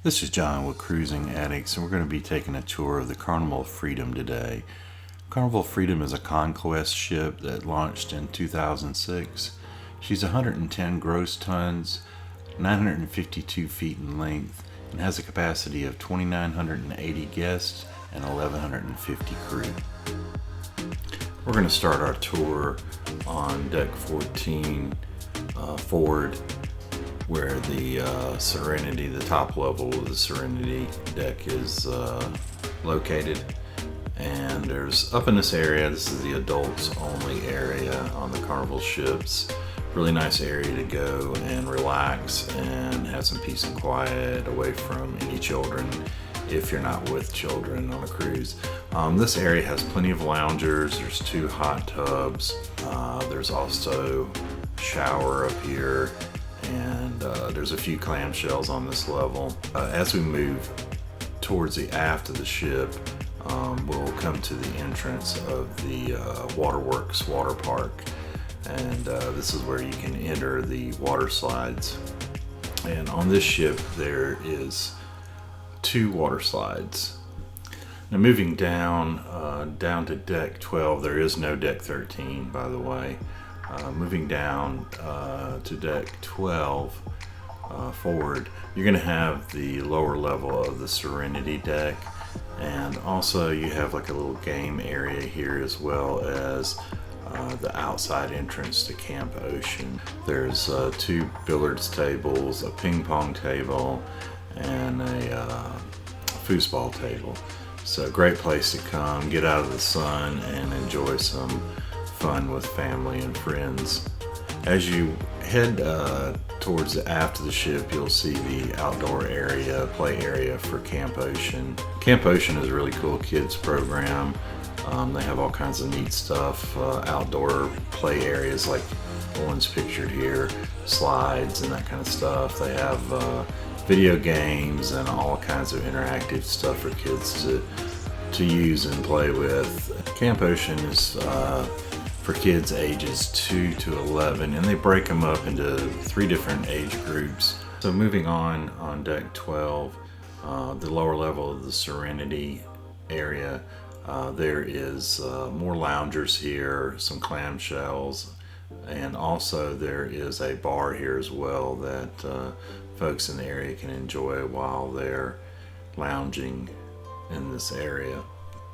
This is John with Cruising Addicts, and we're going to be taking a tour of the Carnival Freedom today. Carnival Freedom is a conquest ship that launched in 2006. She's 110 gross tons, 952 feet in length, and has a capacity of 2,980 guests and 1,150 crew. We're going to start our tour on deck 14 forward, where the Serenity, the top level of the Serenity deck is located. And there's, up in this area, this is the adults only area on the Carnival ships. Really nice area to go and relax and have some peace and quiet away from any children if you're not with children on a cruise. This area has plenty of loungers. There's 2 hot tubs. There's also a shower up here, and there's a few clamshells on this level. As we move towards the aft of the ship, we'll come to the entrance of the Waterworks water park, and this is where you can enter the water slides. And on this ship there is 2 water slides. Now moving down to deck 12, there is no deck 13, by the way. Moving down to deck 12 forward, you're going to have the lower level of the Serenity deck, and also you have like a little game area here, as well as the outside entrance to Camp Ocean. There's 2 billiards tables, a ping pong table, and a foosball table. So great place to come, get out of the sun, and enjoy some fun with family and friends. As you head towards the aft of the ship, you'll see the outdoor area, play area for Camp Ocean. Camp Ocean is a really cool kids program. They have all kinds of neat stuff, outdoor play areas like the ones pictured here, slides and that kind of stuff. They have video games and all kinds of interactive stuff for kids to use and play with. Camp Ocean is for kids ages 2 to 11, and they break them up into 3 different age groups. So moving on deck 12, the lower level of the Serenity area, there is more loungers here, some clamshells, and also there is a bar here as well that folks in the area can enjoy while they're lounging in this area.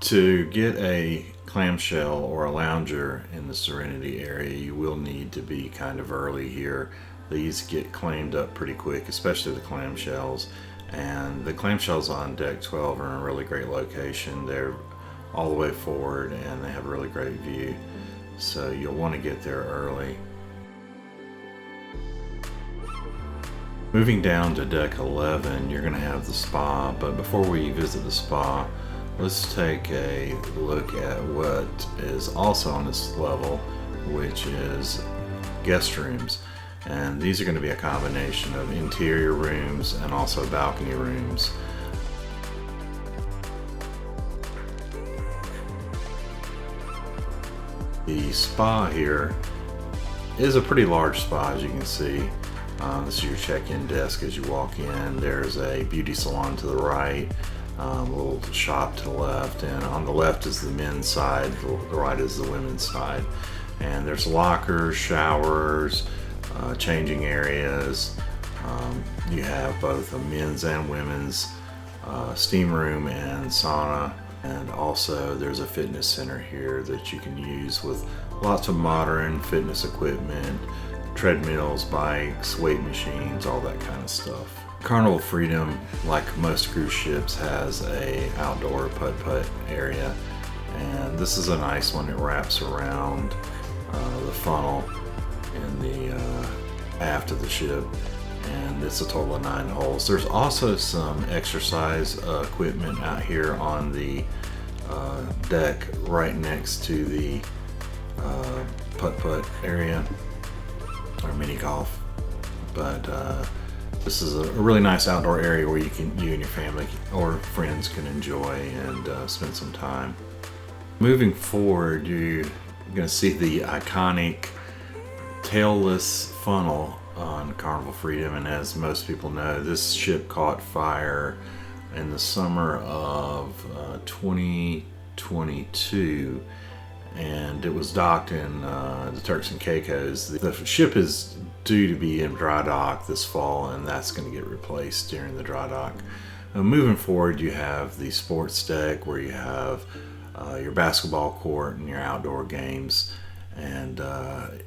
To get a clamshell or a lounger in the Serenity area, you will need to be kind of early here. These get claimed up pretty quick, especially the clamshells. And the clamshells on deck 12 are in a really great location. They're all the way forward and they have a really great view. So you'll want to get there early. Moving down to deck 11, you're going to have the spa, but before we visit the spa, let's take a look at what is also on this level, which is guest rooms. And these are going to be a combination of interior rooms and also balcony rooms. The spa here is a pretty large spa, as you can see. This is your check-in desk as you walk in. There's a beauty salon to the right, a little shop to the left, and on the left is the men's side, the right is the women's side. And there's lockers, showers, changing areas. You have both a men's and women's steam room and sauna, and also there's a fitness center here that you can use with lots of modern fitness equipment, treadmills, bikes, weight machines, all that kind of stuff. Carnival Freedom, like most cruise ships, has a outdoor putt-putt area, and this is a nice one. It wraps around the funnel in the aft of the ship, and it's a total of 9 holes. There's also some exercise equipment out here on the deck right next to the putt-putt area, or mini golf. But this is a really nice outdoor area where you and your family or friends can enjoy and spend some time. Moving forward, you're going to see the iconic tailless funnel on Carnival Freedom, and as most people know, this ship caught fire in the summer of 2022, and it was docked in the Turks and Caicos. The ship is due to be in dry dock this fall, and that's going to get replaced during the dry dock. Moving forward, you have the sports deck where you have your basketball court and your outdoor games. And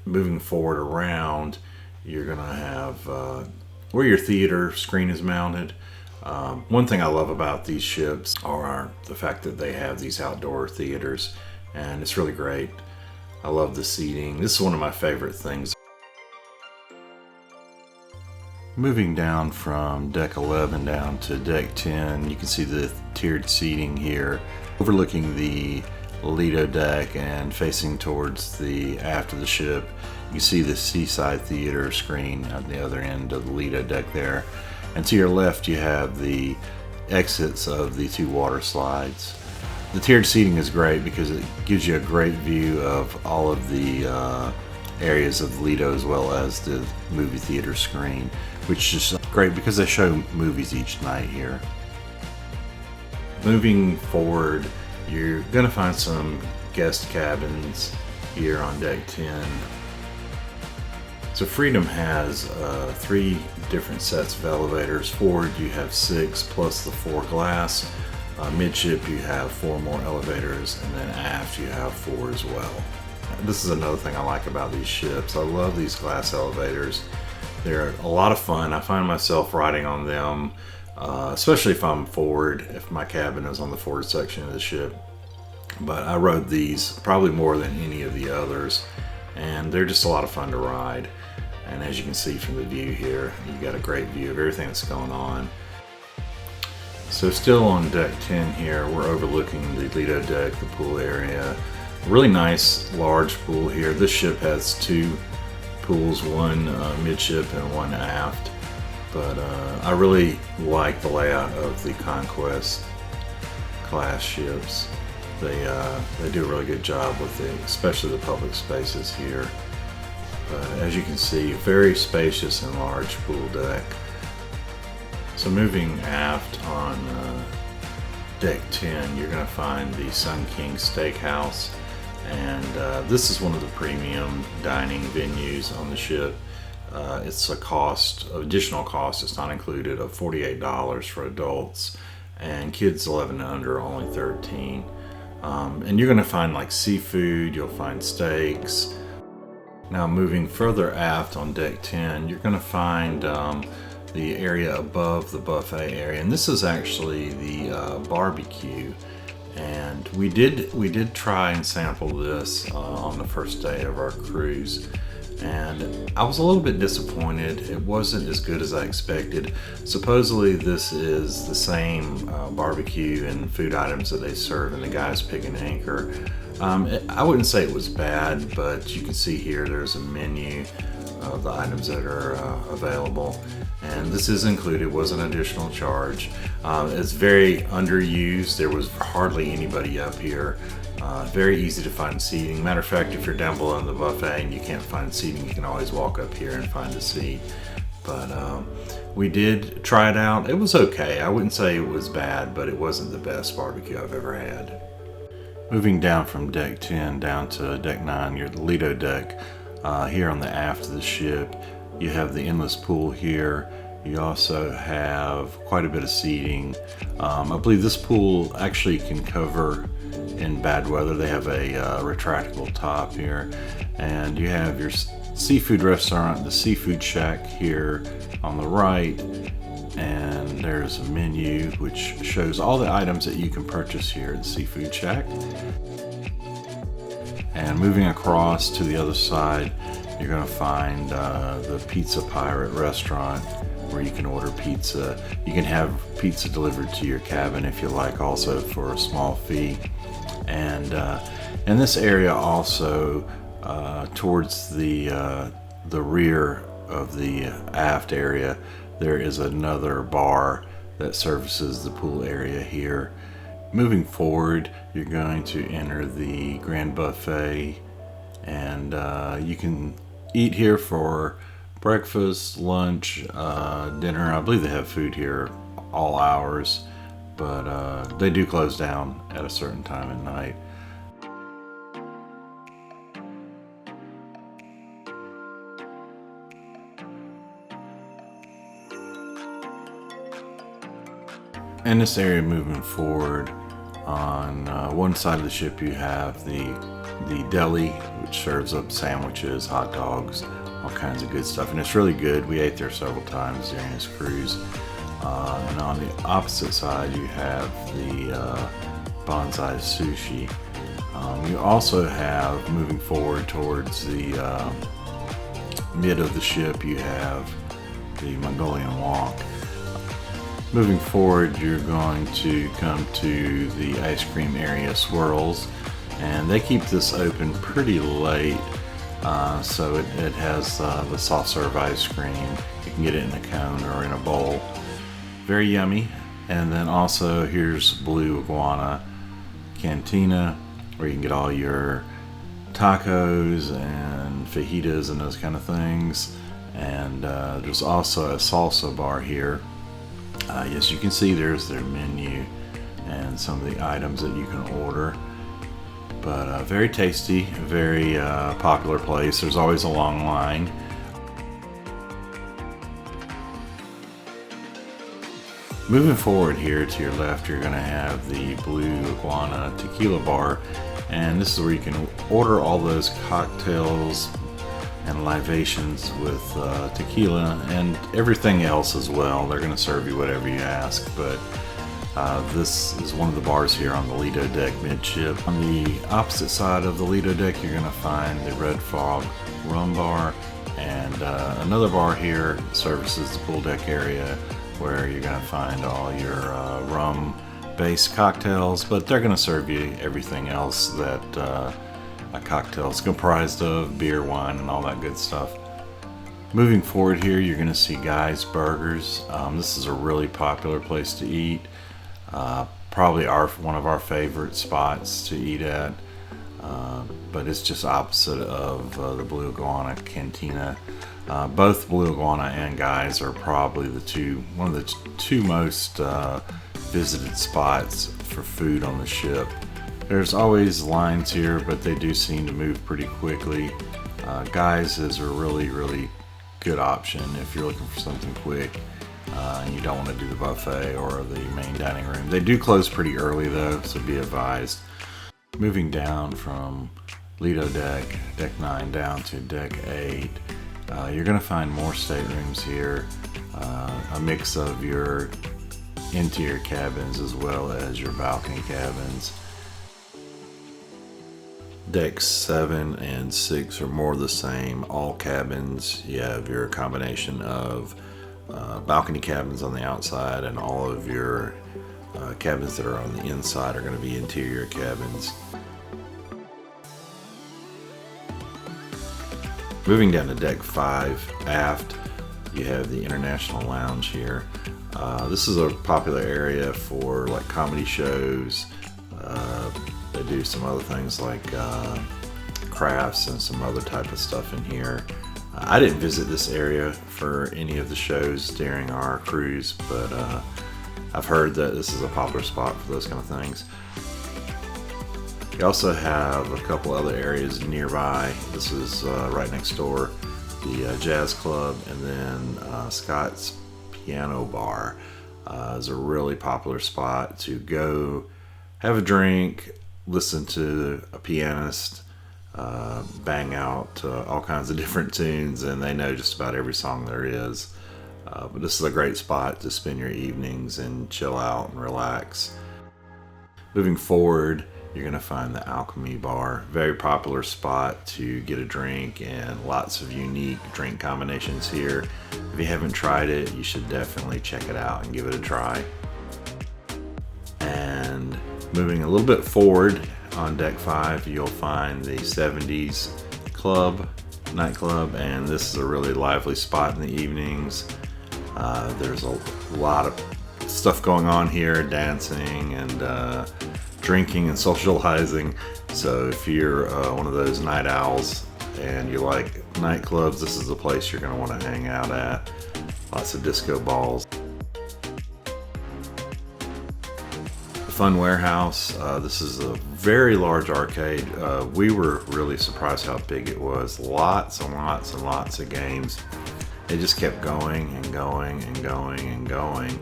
moving forward around, you're going to have where your theater screen is mounted. One thing I love about these ships are the fact that they have these outdoor theaters, and it's really great. I love the seating. This is one of my favorite things. Moving down from deck 11 down to deck 10, you can see the tiered seating here, overlooking the Lido deck and facing towards the aft of the ship. You see the seaside theater screen at the other end of the Lido deck there. And to your left, you have the exits of the two water slides. The tiered seating is great because it gives you a great view of all of the areas of Lido as well as the movie theater screen, which is great because they show movies each night here. Moving forward, you're going to find some guest cabins here on deck 10. So Freedom has 3 different sets of elevators. Forward you have 6 plus the 4 glass. Midship you have 4 more elevators, and then aft you have 4 as well. This is another thing I like about these ships. I love these glass elevators. They're a lot of fun. I find myself riding on them, especially if I'm forward, if my cabin is on the forward section of the ship. But I rode these probably more than any of the others, and they're just a lot of fun to ride. And as you can see from the view here, you got a great view of everything that's going on. So still on deck 10 here, we're overlooking the Lido deck, the pool area. Really nice large pool here. This ship has 2 pools, one midship and one aft. But I really like the layout of the Conquest class ships. They do a really good job with it, especially the public spaces here. But as you can see, very spacious and large pool deck. So moving aft on deck 10, you're going to find the Sun King Steakhouse, and this is one of the premium dining venues on the ship. It's a cost, additional cost, it's not included, of $48 for adults, and kids 11 and under only $13. And you're going to find like seafood, you'll find steaks. Now moving further aft on deck 10, you're going to find the area above the buffet area, and this is actually the barbecue. And we did try and sample this on the first day of our cruise, and I was a little bit disappointed. It wasn't as good as I expected. Supposedly this is the same barbecue and food items that they serve in the Guys Pig and Anchor. I wouldn't say it was bad, but you can see here there's a menu of the items that are available, and this is included, was an additional charge. It's very underused. There was hardly anybody up here. Very easy to find seating. Matter of fact, if you're down below in the buffet and you can't find seating, you can always walk up here and find a seat. But we did try it out. It was okay. I wouldn't say it was bad, but it wasn't the best barbecue I've ever had. Moving down from deck 10 down to deck 9, your Lido deck. Here on the aft of the ship, you have the endless pool here. You also have quite a bit of seating. I believe this pool actually can cover in bad weather. They have a retractable top here, and you have your seafood restaurant, the Seafood Shack here on the right, and there's a menu which shows all the items that you can purchase here at the Seafood Shack. And moving across to the other side, you're going to find the Pizza Pirate restaurant, where you can order pizza. You can have pizza delivered to your cabin if you like, also for a small fee. And in this area also, towards the rear of the aft area, there is another bar that services the pool area here. Moving forward, you're going to enter the Grand Buffet, and you can eat here for breakfast, lunch, dinner. I believe they have food here all hours, but they do close down at a certain time at night. In this area moving forward, on one side of the ship you have the deli, which serves up sandwiches, hot dogs, all kinds of good stuff, and it's really good. We ate there several times during this cruise. And on the opposite side you have the bonsai sushi. You also have, moving forward towards the mid of the ship, you have the Mongolian Wok. Moving forward, you're going to come to the ice cream area, Swirls, and they keep this open pretty late, so it has the soft serve ice cream. You can get it in a cone or in a bowl. Very yummy. And then also here's Blue Iguana Cantina, where you can get all your tacos and fajitas and those kind of things. And there's also a salsa bar here. Yes, you can see there's their menu and some of the items that you can order. But very tasty, very popular place. There's always a long line. Moving forward here to your left, you're going to have the Blue Iguana Tequila Bar, and this is where you can order all those cocktails and libations with tequila and everything else as well. They're going to serve you whatever you ask, but this is one of the bars here on the Lido deck midship. On the opposite side of the Lido deck, you're going to find the Red Fog Rum Bar, and another bar here services the pool deck area, where you're going to find all your rum-based cocktails, but they're going to serve you everything else that a cocktail is comprised of: beer, wine, and all that good stuff. Moving forward here, you're going to see Guy's Burgers. This is a really popular place to eat. Probably one of our favorite spots to eat at, but it's just opposite of the Blue Iguana Cantina. Both Blue Iguana and Guy's are probably one of the two most visited spots for food on the ship. There's always lines here, but they do seem to move pretty quickly. Guy's is a really good option if you're looking for something quick and you don't want to do the buffet or the main dining room. They do close pretty early though, so be advised. Moving down from Lido deck 9 down to deck 8, you're going to find more staterooms here, a mix of your interior cabins as well as your balcony cabins. Decks 7 and 6 are more the same. All cabins, you have your combination of balcony cabins on the outside, and all of your cabins that are on the inside are going to be interior cabins. Moving down to deck 5 aft, you have the International Lounge here. This is a popular area for like comedy shows. They do some other things like crafts and some other type of stuff in here. I didn't visit this area for any of the shows during our cruise, but I've heard that this is a popular spot for those kind of things. You also have a couple other areas nearby. This is right next door, the Jazz Club, and then Scott's Piano Bar is a really popular spot to go have a drink, listen to a pianist bang out all kinds of different tunes, and they know just about every song there is. But this is a great spot to spend your evenings and chill out and relax. Moving forward, you're going to find the Alchemy Bar. Very popular spot to get a drink, and lots of unique drink combinations here. If you haven't tried it, you should definitely check it out and give it a try. And moving a little bit forward on deck 5, you'll find the 70s nightclub, and this is a really lively spot in the evenings. There's a lot of stuff going on here, dancing and drinking and socializing. So if you're one of those night owls and you like nightclubs, this is the place you're going to want to hang out at. Lots of disco balls. The Fun Warehouse, this is a very large arcade. We were really surprised how big it was. Lots and lots and lots of games. It just kept going and going and going and going.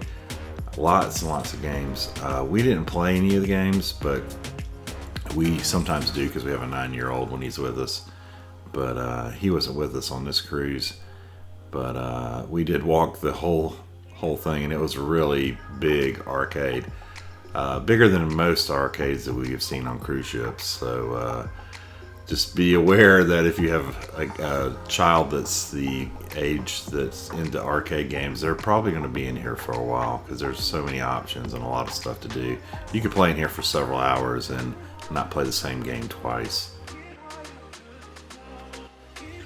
Lots and lots of games. We didn't play any of the games, but we sometimes do because we have a 9-year-old when he's with us. But he wasn't with us on this cruise. But we did walk the whole thing, and it was a really big arcade. Bigger than most arcades that we have seen on cruise ships. So just be aware that if you have a child that's the age that's into arcade games, they're probably going to be in here for a while because there's so many options and a lot of stuff to do. You could play in here for several hours and not play the same game twice.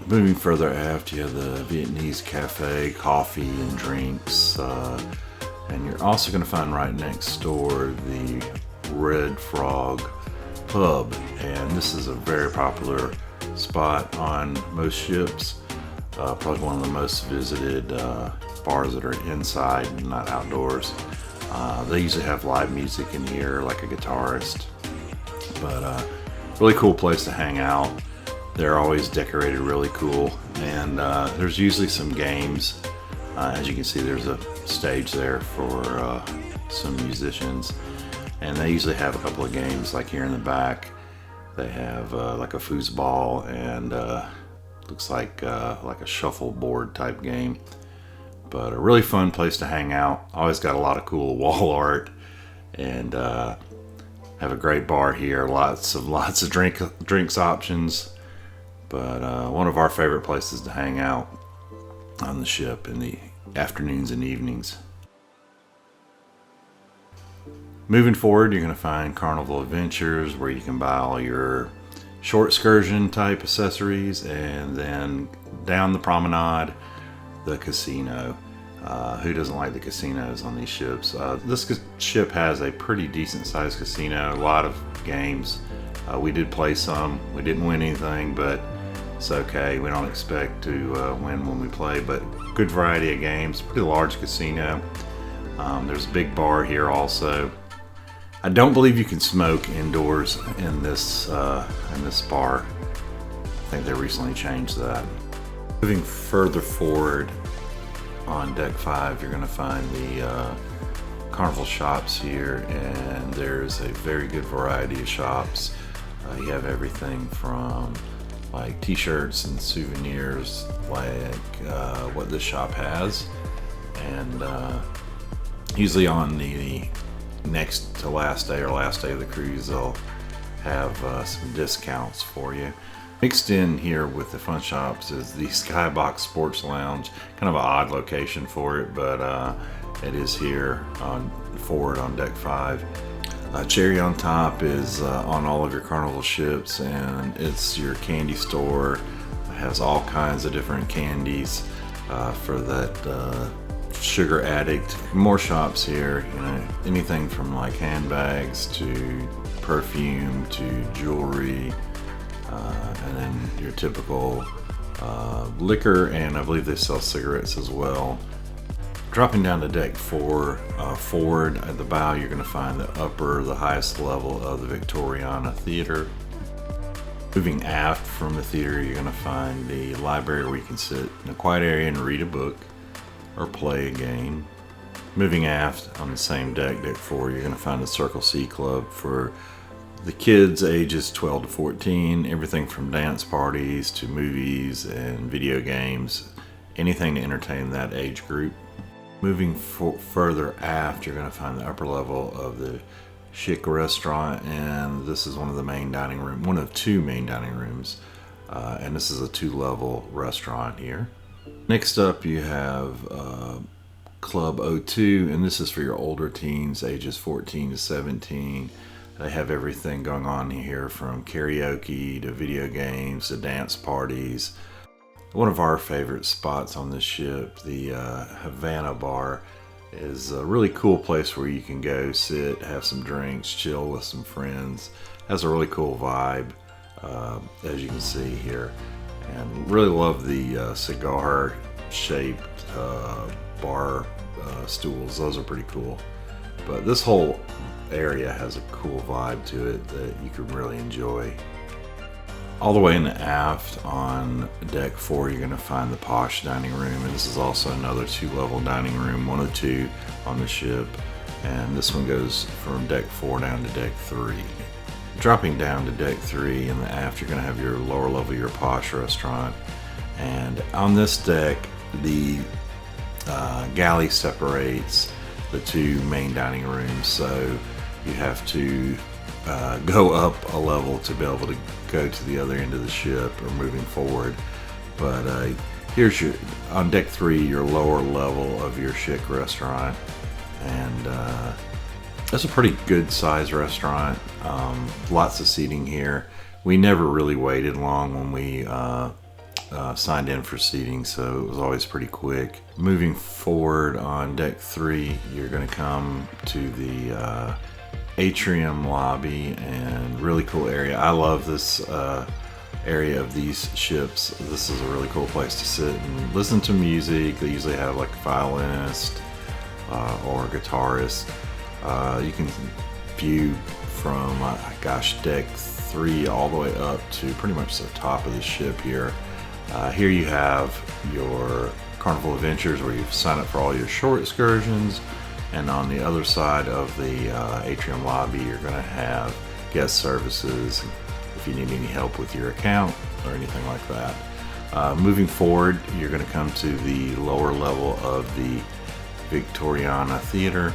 Moving further aft, you have the Viennese cafe, coffee and drinks. And you're also going to find right next door the Red Frog Pub, and this is a very popular spot on most ships. Probably one of the most visited bars that are inside and not outdoors. They usually have live music in here, like a guitarist, but really cool place to hang out. They're always decorated really cool, and there's usually some games. As you can see, there's a stage there for some musicians, and they usually have a couple of games. Like here in the back, they have like a foosball and looks like a shuffleboard type game. But a really fun place to hang out. Always got a lot of cool wall art, and have a great bar here. Lots of drinks options. But one of our favorite places to hang out on the ship in the afternoons and evenings. Moving forward, you're going to find Carnival Adventures, where you can buy all your short excursion type accessories, and then down the promenade, the casino. Who doesn't like the casinos on these ships? This ship has a pretty decent sized casino, a lot of games. We did play some. We didn't win anything, but it's okay. We don't expect to win when we play, but good variety of games. Pretty large casino. There's a big bar here also. I don't believe you can smoke indoors in this bar. I think they recently changed that. Moving further forward on deck 5, you're going to find the Carnival shops here, and there's a very good variety of shops. You have everything from like t-shirts and souvenirs, like what this shop has, and usually on the next to last day or last day of the cruise, they'll have some discounts for you. Mixed in here with the fun shops is the Skybox Sports Lounge. Kind of an odd location for it, but it is here forward on deck 5. Cherry on Top is on all of your Carnival ships, and it's your candy store. It has all kinds of different candies for that sugar addict. More shops here, you know, anything from like handbags to perfume to jewelry, and then your typical liquor, and I believe they sell cigarettes as well. Dropping down to deck 4, forward at the bow, you're going to find the highest level of the Victoriana Theater. Moving aft from the theater, you're going to find the library where you can sit in a quiet area and read a book or play a game. Moving aft on the same deck, deck 4, you're going to find the Circle C Club for the kids ages 12 to 14. Everything from dance parties to movies and video games, anything to entertain that age group. Moving further aft, you're going to find the upper level of the Chic Restaurant, and this is one of two main dining rooms, and this is a 2-level restaurant here. Next up, you have Club O2, and this is for your older teens, ages 14 to 17. They have everything going on here, from karaoke to video games to dance parties. One of our favorite spots on this ship, the Habana Bar, is a really cool place where you can go sit, have some drinks, chill with some friends. Has a really cool vibe, as you can see here. And really love the cigar shaped bar stools. Those are pretty cool. But this whole area has a cool vibe to it that you can really enjoy. All the way in the aft on deck 4, you're going to find the posh dining room, and this is also another 2-level dining room, one of 2 on the ship, and this one goes from deck 4 down to deck 3. Dropping down to deck 3 in the aft, you're going to have your lower level, your posh restaurant, and on this deck, the galley separates the 2 main dining rooms, so you have to go up a level to be able to go to the other end of the ship or moving forward. But here's your, on deck 3, your lower level of your Chic Restaurant, and it's a pretty good size restaurant. Lots of seating here. We never really waited long when we signed in for seating, so it was always pretty quick. Moving forward on deck 3, you're going to come to the Attrium Lobby, and really cool area. I love this area of these ships. This is a really cool place to sit and listen to music. They usually have like a violinist or a guitarist. You can view from deck 3 all the way up to pretty much the top of the ship here. Here you have your Carnival Adventures, where you sign up for all your short excursions. And on the other side of the Atrium Lobby, you're going to have guest services if you need any help with your account or anything like that. Moving forward, you're going to come to the lower level of the Victoriana Theater.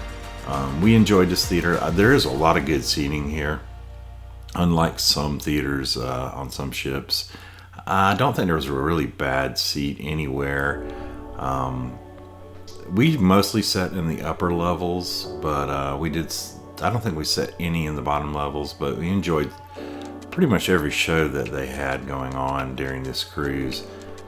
We enjoyed this theater. There is a lot of good seating here, unlike some theaters on some ships. I don't think there was a really bad seat anywhere. We mostly sat in the upper levels, but I don't think we sat any in the bottom levels, but we enjoyed pretty much every show that they had going on during this cruise,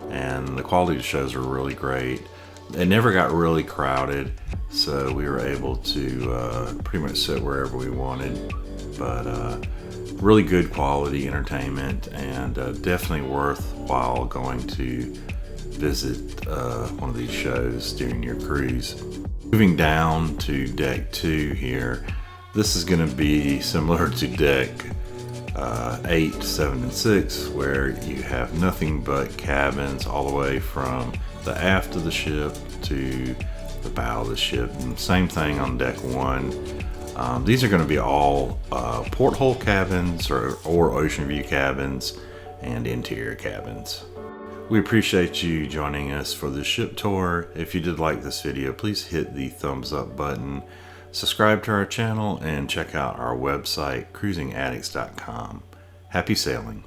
and the quality of the shows were really great. They never got really crowded, so we were able to pretty much sit wherever we wanted, but really good quality entertainment, and definitely worthwhile going to visit one of these shows during your cruise. Moving down to deck 2 here, this is going to be similar to deck 8, 7, and 6, where you have nothing but cabins all the way from the aft of the ship to the bow of the ship, and same thing on deck 1. These are going to be all porthole cabins or ocean view cabins and interior cabins. We appreciate you joining us for this ship tour. If you did like this video, please hit the thumbs up button, subscribe to our channel, and check out our website, cruisingaddicts.com. Happy sailing.